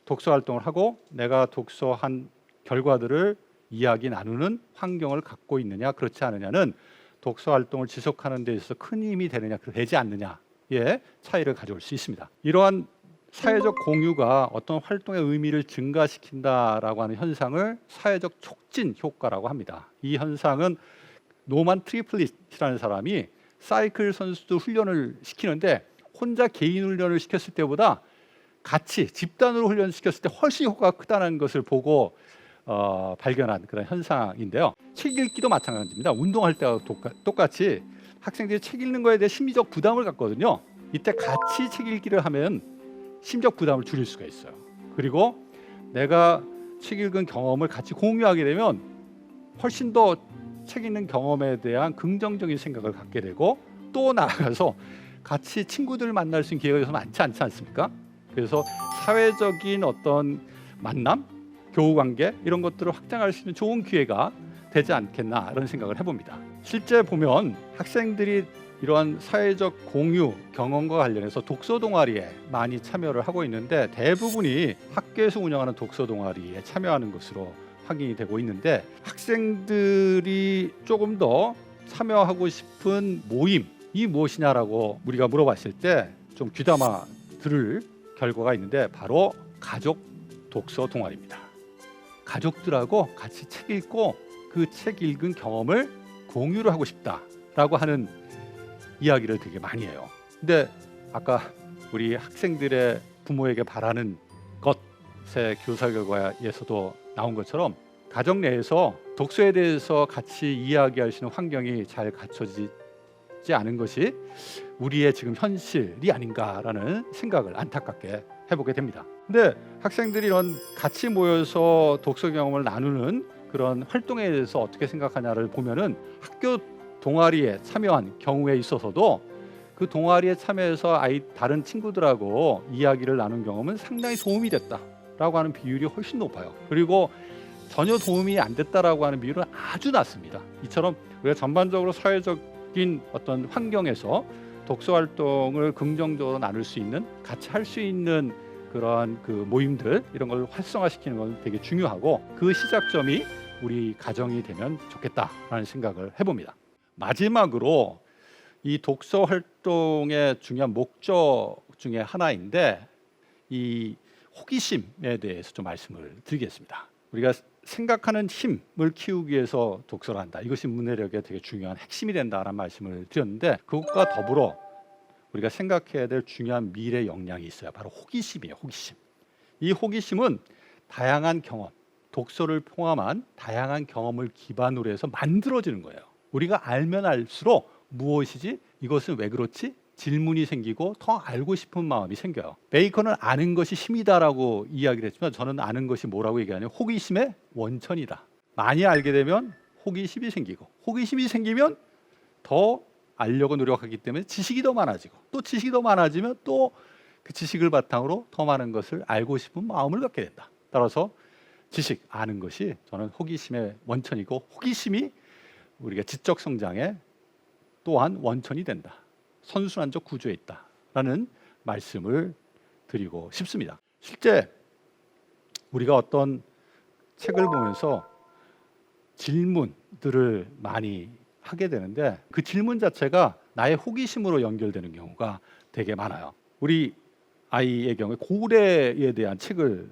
독서 활동을 하고 내가 독서한 결과들을 이야기 나누는 환경을 갖고 있느냐 그렇지 않느냐는 독서 활동을 지속하는 데 있어서 큰 힘이 되느냐 되지 않느냐의 차이를 가져올 수 있습니다. 이러한 사회적 공유가 어떤 활동의 의미를 증가시킨다라고 하는 현상을 사회적 촉진 효과라고 합니다. 이 현상은 노만 트리플릿이라는 사람이 사이클 선수들 훈련을 시키는데 혼자 개인 훈련을 시켰을 때보다 같이 집단으로 훈련시켰을 때 훨씬 효과가 크다는 것을 보고 발견한 그런 현상인데요. 책 읽기도 마찬가지입니다. 운동할 때와 똑같이 학생들이 책 읽는 거에 대해 심리적 부담을 갖거든요. 이때 같이 책 읽기를 하면 심적 부담을 줄일 수가 있어요. 그리고 내가 책 읽은 경험을 같이 공유하게 되면 훨씬 더 책 읽는 경험에 대한 긍정적인 생각을 갖게 되고 또 나아가서 같이 친구들을 만날 수 있는 기회가 많지 않지 않습니까? 그래서 사회적인 어떤 만남, 교우관계 이런 것들을 확장할 수 있는 좋은 기회가 되지 않겠나 이런 생각을 해봅니다. 실제 보면 학생들이 이러한 사회적 공유 경험과 관련해서 독서 동아리에 많이 참여를 하고 있는데 대부분이 학교에서 운영하는 독서 동아리에 참여하는 것으로 확인이 되고 있는데, 학생들이 조금 더 참여하고 싶은 모임이 무엇이냐라고 우리가 물어봤을 때 좀 귀담아 들을 결과가 있는데 바로 가족 독서 동아리입니다. 가족들하고 같이 책 읽고 그 책 읽은 경험을 공유를 하고 싶다라고 하는 이야기를 되게 많이 해요. 근데 아까 우리 학생들의 부모에게 바라는 것의 교사 결과에서도 나온 것처럼 가정 내에서 독서에 대해서 같이 이야기할 수 있는 환경이 잘 갖춰지지 않은 것이 우리의 지금 현실이 아닌가라는 생각을 안타깝게 해보게 됩니다. 근데 학생들이 이런 같이 모여서 독서 경험을 나누는 그런 활동에 대해서 어떻게 생각하냐를 보면은 학교 동아리에 참여한 경우에 있어서도 그 동아리에 참여해서 다른 친구들하고 이야기를 나눈 경험은 상당히 도움이 됐다라고 하는 비율이 훨씬 높아요. 그리고 전혀 도움이 안 됐다라고 하는 비율은 아주 낮습니다. 이처럼 우리가 전반적으로 사회적인 어떤 환경에서 독서 활동을 긍정적으로 나눌 수 있는, 같이 할 수 있는 그런 그 모임들 이런 걸 활성화시키는 건 되게 중요하고 그 시작점이 우리 가정이 되면 좋겠다라는 생각을 해봅니다. 마지막으로 이 독서 활동의 중요한 목적 중에 하나인데 이 호기심에 대해서 좀 말씀을 드리겠습니다. 우리가 생각하는 힘을 키우기 위해서 독서를 한다. 이것이 문해력의 되게 중요한 핵심이 된다라는 말씀을 드렸는데 그것과 더불어 우리가 생각해야 될 중요한 미래 역량이 있어요. 바로 호기심이에요. 호기심. 이 호기심은 다양한 경험, 독서를 포함한 다양한 경험을 기반으로 해서 만들어지는 거예요. 우리가 알면 알수록 무엇이지? 이것은 왜 그렇지? 질문이 생기고 더 알고 싶은 마음이 생겨요. 베이컨은 아는 것이 힘이다라고 이야기를 했지만 저는 아는 것이 뭐라고 얘기하냐면 호기심의 원천이다. 많이 알게 되면 호기심이 생기고 호기심이 생기면 더 알려고 노력하기 때문에 지식이 더 많아지고 또 지식이 더 많아지면 또 그 지식을 바탕으로 더 많은 것을 알고 싶은 마음을 갖게 된다. 따라서 지식, 아는 것이 저는 호기심의 원천이고 호기심이 우리가 지적 성장의 또한 원천이 된다. 선순환적 구조에 있다라는 말씀을 드리고 싶습니다. 실제 우리가 어떤 책을 보면서 질문들을 많이 하게 되는데 그 질문 자체가 나의 호기심으로 연결되는 경우가 되게 많아요. 우리 아이의 경우에 고래에 대한 책을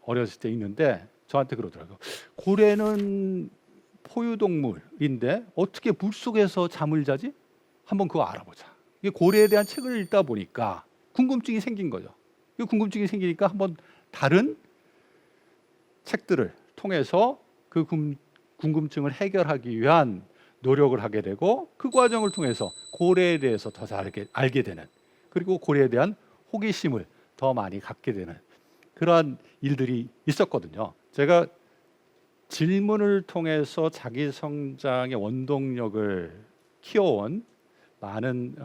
어렸을 때 읽는데 저한테 그러더라고요. 고래는 포유동물인데 어떻게 물속에서 잠을 자지? 한번 그거 알아보자. 이게 고래에 대한 책을 읽다 보니까 궁금증이 생긴 거죠. 이 궁금증이 생기니까 한번 다른 책들을 통해서 그 궁금증을 해결하기 위한 노력을 하게 되고 그 과정을 통해서 고래에 대해서 더 잘 알게 되는, 그리고 고래에 대한 호기심을 더 많이 갖게 되는 그러한 일들이 있었거든요. 제가 질문을 통해서 자기 성장의 원동력을 키워온 많은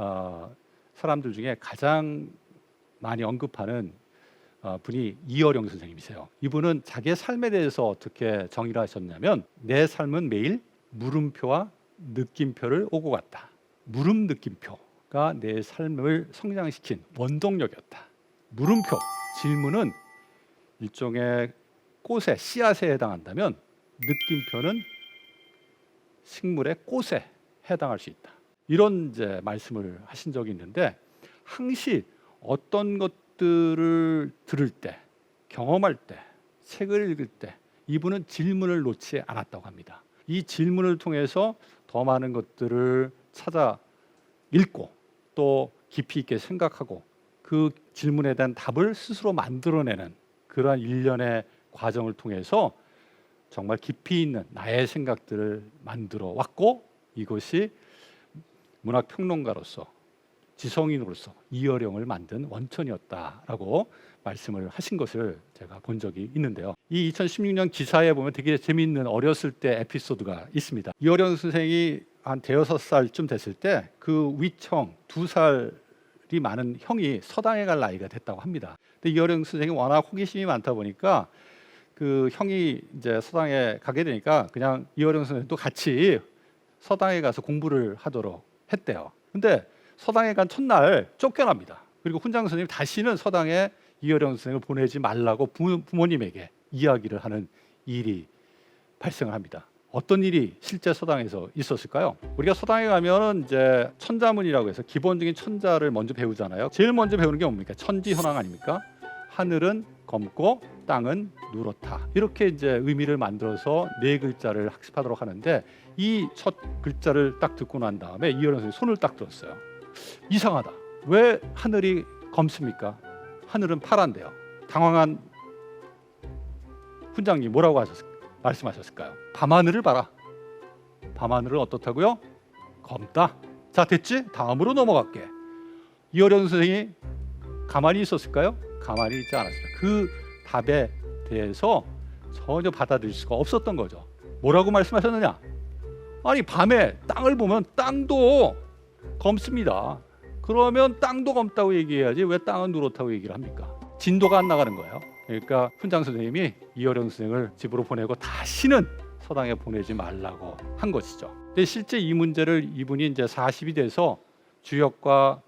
사람들 중에 가장 많이 언급하는 분이 이어령 선생님이세요. 이분은 자기의 삶에 대해서 어떻게 정의를 하셨냐면 내 삶은 매일 물음표와 느낌표를 오고 갔다. 물음 느낌표가 내 삶을 성장시킨 원동력이었다. 물음표, 질문은 일종의 꽃의 씨앗에 해당한다면 느낌표는 식물의 꽃에 해당할 수 있다. 이런 이제 말씀을 하신 적이 있는데 항시 어떤 것들을 들을 때, 경험할 때, 책을 읽을 때 이분은 질문을 놓지 않았다고 합니다. 이 질문을 통해서 더 많은 것들을 찾아 읽고 또 깊이 있게 생각하고 그 질문에 대한 답을 스스로 만들어내는 그러한 일련의 과정을 통해서 정말 깊이 있는 나의 생각들을 만들어 왔고 이것이 문학평론가로서 지성인으로서 이어령을 만든 원천이었다라고 말씀을 하신 것을 제가 본 적이 있는데요. 이 2016년 기사에 보면 되게 재미있는 어렸을 때 에피소드가 있습니다. 이어령 선생이 한 대여섯 살쯤 됐을 때 그 위청 2살이 많은 형이 서당에 갈 나이가 됐다고 합니다. 근데 이어령 선생이 워낙 호기심이 많다 보니까 그 형이 이제 서당에 가게 되니까 그냥 이어령 선생도 같이 서당에 가서 공부를 하도록 했대요. 근데 서당에 간 첫날 쫓겨납니다. 그리고 훈장 선생님이 다시는 서당에 이어령 선생을 보내지 말라고 부모님에게 이야기를 하는 일이 발생을 합니다. 어떤 일이 실제 서당에서 있었을까요? 우리가 서당에 가면은 이제 천자문이라고 해서 기본적인 천자를 먼저 배우잖아요. 제일 먼저 배우는 게 뭡니까? 천지현황 아닙니까? 하늘은 검고 땅은 누렇다. 이렇게 이제 의미를 만들어서 네 글자를 학습하도록 하는데 이 첫 글자를 딱 듣고 난 다음에 이어령 선생이 손을 딱 들었어요. 이상하다. 왜 하늘이 검습니까? 하늘은 파란데요. 당황한 훈장님 뭐라고 말씀하셨을까요? 밤하늘을 봐라. 밤하늘은 어떻다고요? 검다. 자, 됐지? 다음으로 넘어갈게. 이어령 선생이 가만히 있었을까요? 가만히 있지 않았습니다. 그 답에 대해서 전혀 받아들일 수가 없었던 거죠. 뭐라고 말씀하셨느냐? 아니, 밤에 땅을 보면 땅도 검습니다. 그러면 땅도 검다고 얘기해야지 왜 땅은 누렇다고 얘기를 합니까? 진도가 안 나가는 거예요. 그러니까 훈장 선생님이 이어령 선생을 집으로 보내고 다시는 서당에 보내지 말라고 한 것이죠. 근데 실제 이 문제를 이분이 이제 40이 돼서 주역과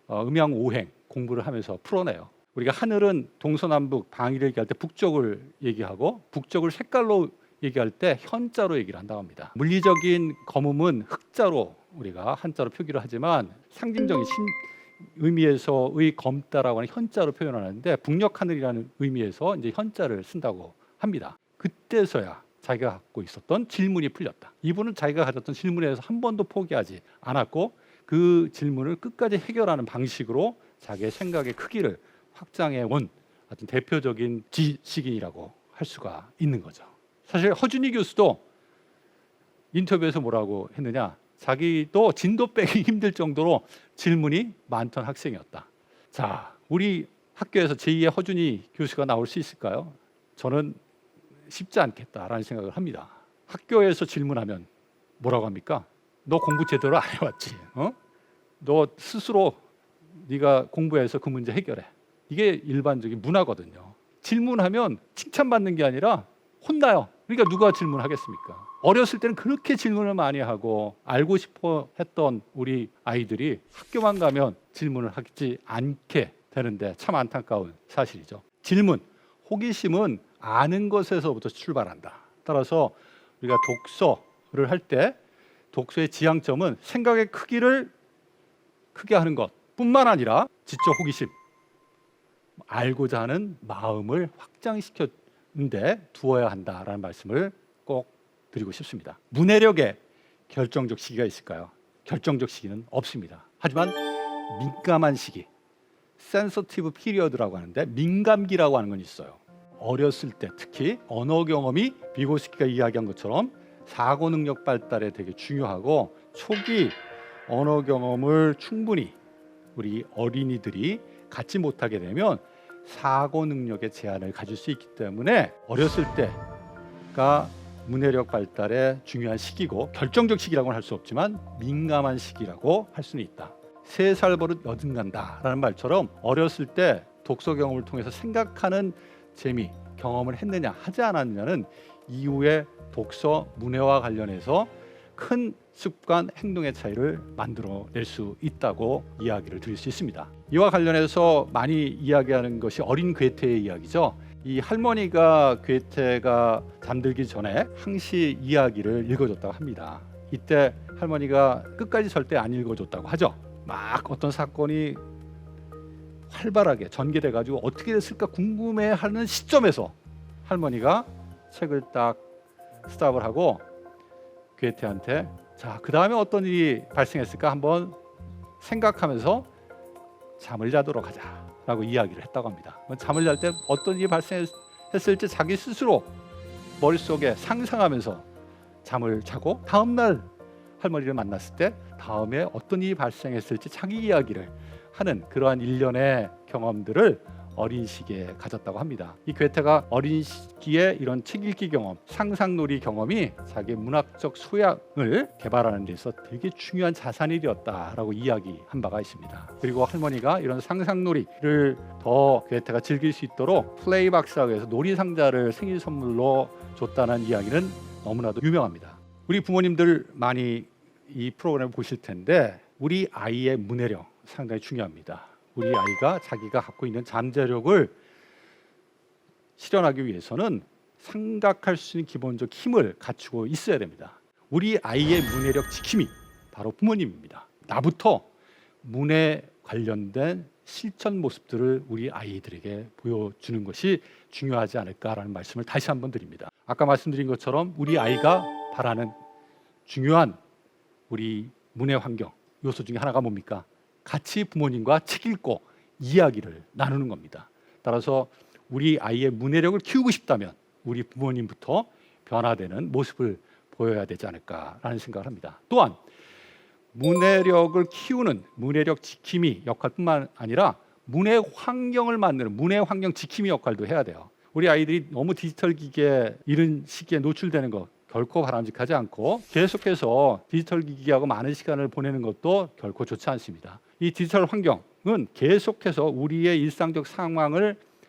음양 오행 공부를 하면서 풀어내요. 우리가 하늘은 동서남북 방위를 얘기할 때 북쪽을 얘기하고 북쪽을 색깔로 얘기할 때 현자로 얘기를 한다고 합니다. 물리적인 검음은 흑자로 우리가 한자로 표기를 하지만 상징적인 의미에서의 검다라고 하는 현자로 표현하는데 북녘 하늘이라는 의미에서 이제 현자를 쓴다고 합니다. 그때서야 자기가 갖고 있었던 질문이 풀렸다. 이분은 자기가 가졌던 질문에서 한 번도 포기하지 않았고 그 질문을 끝까지 해결하는 방식으로 자기의 생각의 크기를 확장해 온 어떤 대표적인 지식인이라고 할 수가 있는 거죠. 사실 허준희 교수도 인터뷰에서 뭐라고 했느냐? 자기도 진도 빼기 힘들 정도로 질문이 많던 학생이었다. 자, 우리 학교에서 제2의 허준희 교수가 나올 수 있을까요? 저는 쉽지 않겠다라는 생각을 합니다. 학교에서 질문하면 뭐라고 합니까? 너 공부 제대로 안 해왔지? 너 스스로 네가 공부해서 그 문제 해결해. 이게 일반적인 문화거든요. 질문하면 칭찬받는 게 아니라 혼나요. 그러니까 누가 질문하겠습니까? 어렸을 때는 그렇게 질문을 많이 하고 알고 싶어 했던 우리 아이들이 학교만 가면 질문을 하지 않게 되는데 참 안타까운 사실이죠. 질문, 호기심은 아는 것에서부터 출발한다. 따라서 우리가 독서를 할 때 독서의 지향점은 생각의 크기를 크게 하는 것뿐만 아니라 지적 호기심, 알고자 하는 마음을 확장시키는데 두어야 한다라는 말씀을 꼭 드리고 싶습니다. 문해력에 결정적 시기가 있을까요? 결정적 시기는 없습니다. 하지만 민감한 시기, 센서티브 피리어드라고 하는데 민감기라고 하는 건 있어요. 어렸을 때 특히 언어 경험이 비고스키가 이야기한 것처럼 사고 능력 발달에 되게 중요하고 초기 언어 경험을 충분히 우리 어린이들이 갖지 못하게 되면 사고 능력의 제한을 가질 수 있기 때문에 어렸을 때가 문해력 발달의 중요한 시기고 결정적 시기라고는 할 수 없지만 민감한 시기라고 할 수는 있다. 3살 버릇 여든 간다라는 말처럼 어렸을 때 독서 경험을 통해서 생각하는 재미, 경험을 했느냐 하지 않았느냐는 이후에 독서, 문해와 관련해서 큰 습관, 행동의 차이를 만들어낼 수 있다고 이야기를 드릴 수 있습니다. 이와 관련해서 많이 이야기하는 것이 어린 괴테의 이야기죠. 이 할머니가 괴테가 잠들기 전에 항시 이야기를 읽어줬다고 합니다. 이때 할머니가 끝까지 절대 안 읽어줬다고 하죠. 막 어떤 사건이 활발하게 전개돼 가지고 어떻게 됐을까 궁금해하는 시점에서 할머니가 책을 딱 스탑을 하고 괴테한테 자, 그 다음에 어떤 일이 발생했을까 한번 생각하면서 잠을 자도록 하자라고 이야기를 했다고 합니다. 잠을 잘 때 어떤 일이 발생했을지 자기 스스로 머릿속에 상상하면서 잠을 자고 다음날 할머니를 만났을 때 다음에 어떤 일이 발생했을지 자기 이야기를 하는 그러한 일련의 경험들을 어린 시기에 가졌다고 합니다. 이 괴테가 어린 시기에 이런 책 읽기 경험, 상상놀이 경험이 자기의 문학적 소양을 개발하는 데서 되게 중요한 자산이었다라고 이야기한 바가 있습니다. 그리고 할머니가 이런 상상놀이를 더 괴테가 즐길 수 있도록 플레이박스라고 해서 놀이 상자를 생일 선물로 줬다는 이야기는 너무나도 유명합니다. 우리 부모님들 많이 이 프로그램을 보실 텐데 우리 아이의 문해력 상당히 중요합니다. 우리 아이가 자기가 갖고 있는 잠재력을 실현하기 위해서는 생각할 수 있는 기본적 힘을 갖추고 있어야 됩니다. 우리 아이의 문해력 지킴이 바로 부모님입니다. 나부터 문해 관련된 실천 모습들을 우리 아이들에게 보여주는 것이 중요하지 않을까라는 말씀을 다시 한번 드립니다. 아까 말씀드린 것처럼 우리 아이가 바라는 중요한 우리 문해 환경 요소 중에 하나가 뭡니까? 같이 부모님과 책 읽고 이야기를 나누는 겁니다. 따라서 우리 아이의 문해력을 키우고 싶다면 우리 부모님부터 변화되는 모습을 보여야 되지 않을까라는 생각을 합니다. 또한 문해력을 키우는 문해력 지킴이 역할뿐만 아니라 문해 환경을 만드는 문해 환경 지킴이 역할도 해야 돼요. 우리 아이들이 너무 디지털 기기에 이른 시기에 노출되는 것 결코 바람직하지 않고 계속해서 디지털 기기하고 많은 시간을 보내는 것도 결코 좋지 않습니다. 이 디지털 환경은 계속해서 우리의 일상적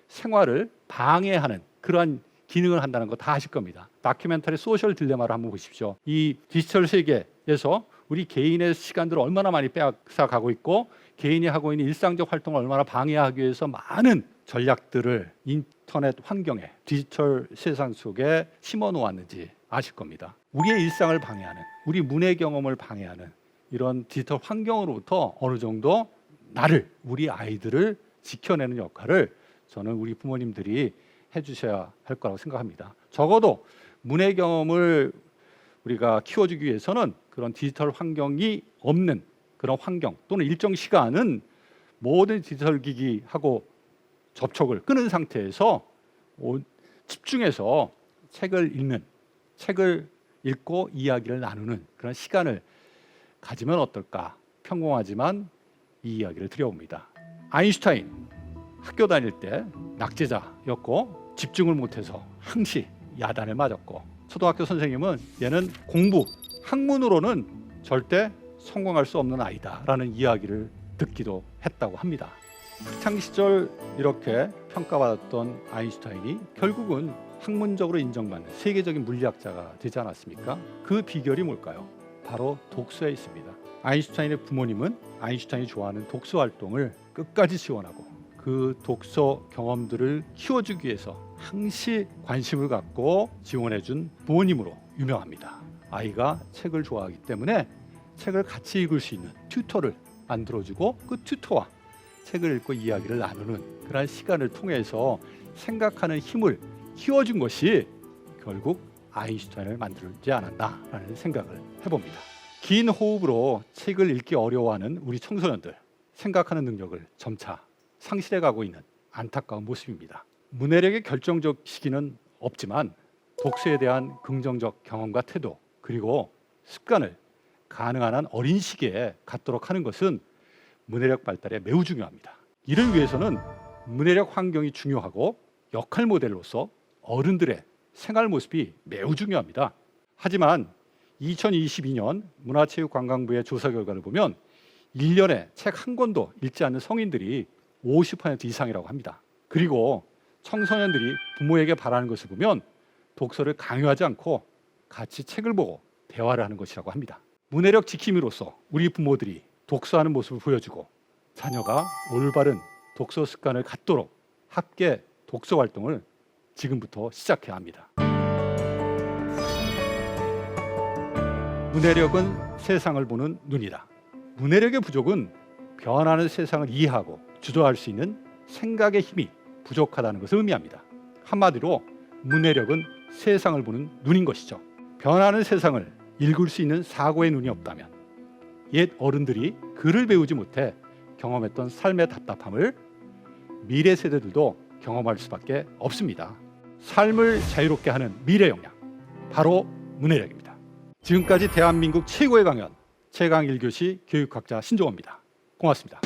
생활을 방해하는 그러한 기능을 한다는 거 다 아실 겁니다. 다큐멘터리 소셜 딜레마를 한번 보십시오. 이 디지털 세계에서 우리 개인의 시간들을 얼마나 많이 빼앗아가고 있고 개인이 하고 있는 일상적 활동을 얼마나 방해하기 위해서 많은 전략들을 인터넷 환경에 디지털 세상 속에 심어 놓았는지 아실 겁니다. 우리의 일상을 방해하는 우리 문해 경험을 방해하는 이런 디지털 환경으로부터 어느 정도 나를 우리 아이들을 지켜내는 역할을 저는 우리 부모님들이 해주셔야 할 거라고 생각합니다. 적어도 문해 경험을 우리가 키워주기 위해서는 그런 디지털 환경이 없는 그런 환경 또는 일정 시간은 모든 디지털 기기하고 접촉을 끊은 상태에서 집중해서 책을 읽고 이야기를 나누는 그런 시간을 가지면 어떨까? 평범하지만 이 이야기를 드려봅니다. 아인슈타인 학교 다닐 때 낙제자였고 집중을 못해서 항시 야단을 맞았고 초등학교 선생님은 얘는 공부, 학문으로는 절대 성공할 수 없는 아이다라는 이야기를 듣기도 했다고 합니다. 학창 시절 이렇게 평가받았던 아인슈타인이 결국은 학문적으로 인정받는 세계적인 물리학자가 되지 않았습니까? 그 비결이 뭘까요? 바로 독서에 있습니다. 아인슈타인의 부모님은 아인슈타인이 좋아하는 독서 활동을 끝까지 지원하고 그 독서 경험들을 키워주기 위해서 항시 관심을 갖고 지원해준 부모님으로 유명합니다. 아이가 책을 좋아하기 때문에 책을 같이 읽을 수 있는 튜터를 만들어주고 그 튜터와 책을 읽고 이야기를 나누는 그런 시간을 통해서 생각하는 힘을 키워준 것이 결국 아인슈타인을 만들지 않았나라는 생각을 해봅니다. 긴 호흡으로 책을 읽기 어려워하는 우리 청소년들, 생각하는 능력을 점차 상실해가고 있는 안타까운 모습입니다. 문해력의 결정적 시기는 없지만 독서에 대한 긍정적 경험과 태도 그리고 습관을 가능한 한 어린 시기에 갖도록 하는 것은 문해력 발달에 매우 중요합니다. 이를 위해서는 문해력 환경이 중요하고 역할 모델로서 어른들의 생활 모습이 매우 중요합니다. 하지만 2022년 문화체육관광부의 조사 결과를 보면 1년에 책 한 권도 읽지 않는 성인들이 50% 이상이라고 합니다. 그리고 청소년들이 부모에게 바라는 것을 보면 독서를 강요하지 않고 같이 책을 보고 대화를 하는 것이라고 합니다. 문해력 지킴이로서 우리 부모들이 독서하는 모습을 보여주고 자녀가 올바른 독서 습관을 갖도록 함께 독서 활동을 지금부터 시작해야 합니다. 문해력은 세상을 보는 눈이다. 문해력의 부족은 변하는 세상을 이해하고 주도할 수 있는 생각의 힘이 부족하다는 것을 의미합니다. 한마디로 문해력은 세상을 보는 눈인 것이죠. 변하는 세상을 읽을 수 있는 사고의 눈이 없다면 옛 어른들이 글을 배우지 못해 경험했던 삶의 답답함을 미래 세대들도 경험할 수밖에 없습니다. 삶을 자유롭게 하는 미래 역량, 바로 문해력입니다. 지금까지 대한민국 최고의 강연 최강 1교시 교육학자 신종호입니다. 고맙습니다.